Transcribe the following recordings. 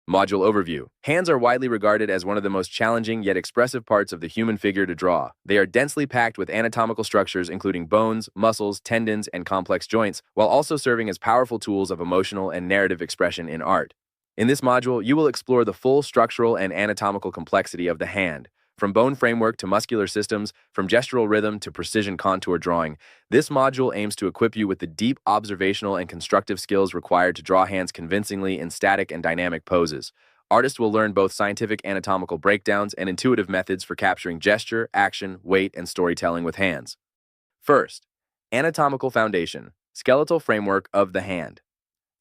Module Overview. Hands are widely regarded as one of the most challenging yet expressive parts of the human figure to draw. They are densely packed with anatomical structures including bones, muscles, tendons, and complex joints, while also serving as powerful tools of emotional and narrative expression in art. In this module, you will explore the full structural and anatomical complexity of the hand. From bone framework to muscular systems, from gestural rhythm to precision contour drawing, this module aims to equip you with the deep observational and constructive skills required to draw hands convincingly in static and dynamic poses. Artists will learn both scientific anatomical breakdowns and intuitive methods for capturing gesture, action, weight, and storytelling with hands. First, anatomical foundation, skeletal framework of the hand.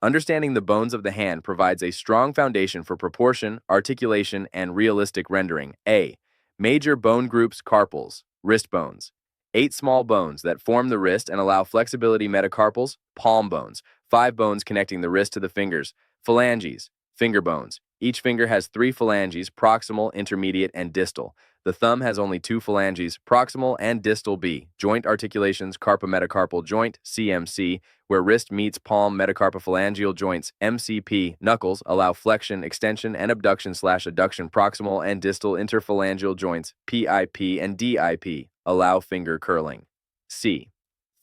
Understanding the bones of the hand provides a strong foundation for proportion, articulation, and realistic rendering. A. Major bone groups: carpals, wrist bones. 8 small bones that form the wrist and allow flexibility: metacarpals, palm bones. 5 bones connecting the wrist to the fingers. Phalanges, finger bones. Each finger has 3 phalanges: proximal, intermediate, and distal. The thumb has only 2 phalanges, proximal and distal. B. Joint articulations: carpometacarpal joint, CMC, where wrist meets palm. Metacarpophalangeal joints, MCP. Knuckles allow flexion, extension, and abduction/adduction. Proximal and distal interphalangeal joints, PIP and DIP, allow finger curling. C.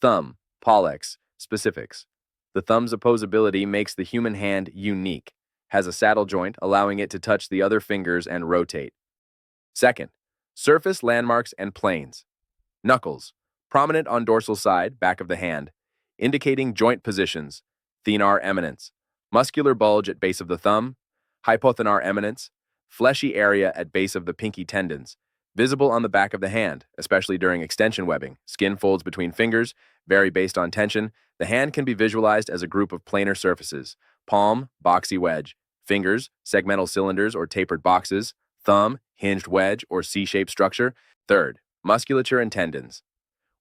Thumb, pollex, specifics. The thumb's opposability makes the human hand unique. Has a saddle joint, allowing it to touch the other fingers and rotate. Second, surface landmarks and planes. Knuckles, prominent on dorsal side, back of the hand, indicating joint positions. Thenar eminence, muscular bulge at base of the thumb. Hypothenar eminence, fleshy area at base of the pinky tendons, visible on the back of the hand, especially during extension webbing. Skin folds between fingers vary based on tension. The hand can be visualized as a group of planar surfaces. Palm, boxy wedge. Fingers, segmental cylinders or tapered boxes. Thumb, hinged wedge or C-shaped structure. Third, musculature and tendons.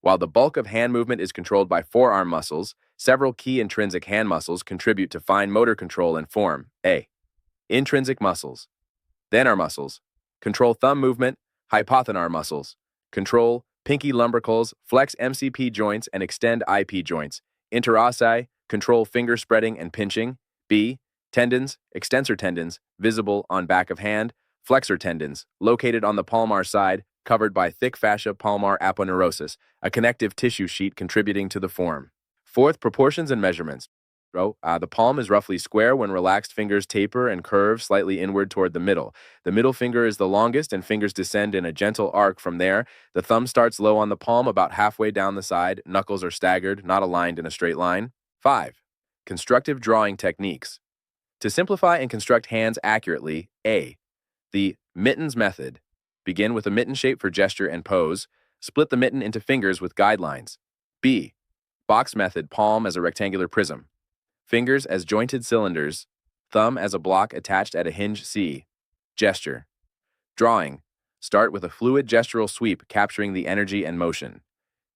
While the bulk of hand movement is controlled by forearm muscles, several key intrinsic hand muscles contribute to fine motor control and form. A. Intrinsic muscles. Thenar muscles control thumb movement. Hypothenar muscles control pinky lumbricals, flex MCP joints, and extend IP joints. Interossi control finger spreading and pinching. B. Tendons, extensor tendons, visible on back of hand. Flexor tendons, located on the palmar side, covered by thick fascia. Palmar aponeurosis, a connective tissue sheet contributing to the form. Fourth, proportions and measurements. The palm is roughly square when relaxed fingers taper and curve slightly inward toward the middle. The middle finger is the longest and fingers descend in a gentle arc from there. The thumb starts low on the palm about halfway down the side. Knuckles are staggered, not aligned in a straight line. 5. Constructive drawing techniques. To simplify and construct hands accurately, A. The mittens method. Begin with a mitten shape for gesture and pose. Split the mitten into fingers with guidelines. B. Box method, palm as a rectangular prism. Fingers as jointed cylinders. Thumb as a block attached at a hinge. C. Gesture. Drawing. Start with a fluid gestural sweep capturing the energy and motion.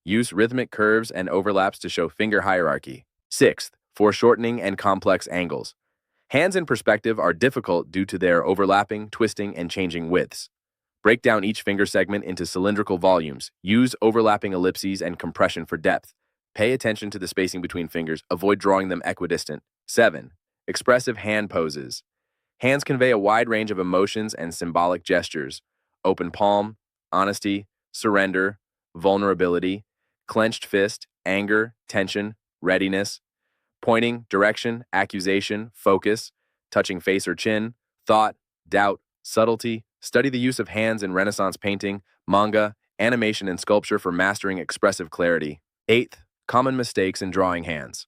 Use rhythmic curves and overlaps to show finger hierarchy. Sixth, foreshortening and complex angles. Hands in perspective are difficult due to their overlapping, twisting, and changing widths. Break down each finger segment into cylindrical volumes. Use overlapping ellipses and compression for depth. Pay attention to the spacing between fingers. Avoid drawing them equidistant. 7. Expressive hand poses. Hands convey a wide range of emotions and symbolic gestures. Open palm, honesty, surrender, vulnerability, clenched fist, anger, tension, readiness, pointing, direction, accusation, focus, touching face or chin, thought, doubt, subtlety. Study the use of hands in Renaissance painting, manga, animation, and sculpture for mastering expressive clarity. 8th, common mistakes in drawing hands.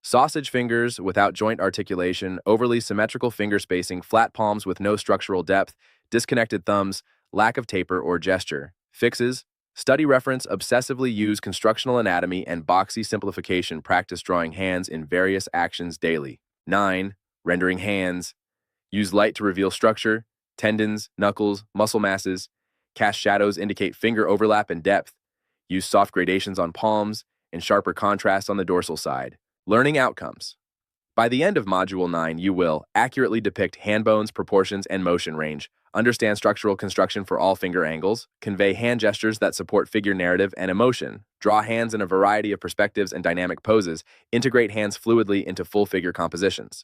Sausage fingers without joint articulation, overly symmetrical finger spacing, flat palms with no structural depth, disconnected thumbs, lack of taper or gesture. Fixes. Study reference, obsessively use constructional anatomy and boxy simplification. Practice drawing hands in various actions daily. 9. Rendering hands. Use light to reveal structure, tendons, knuckles, muscle masses. Cast shadows indicate finger overlap and depth. Use soft gradations on palms and sharper contrast on the dorsal side. Learning outcomes. By the end of Module 9, you will accurately depict hand bones, proportions, and motion range, understand structural construction for all finger angles, convey hand gestures that support figure narrative and emotion, draw hands in a variety of perspectives and dynamic poses, integrate hands fluidly into full figure compositions.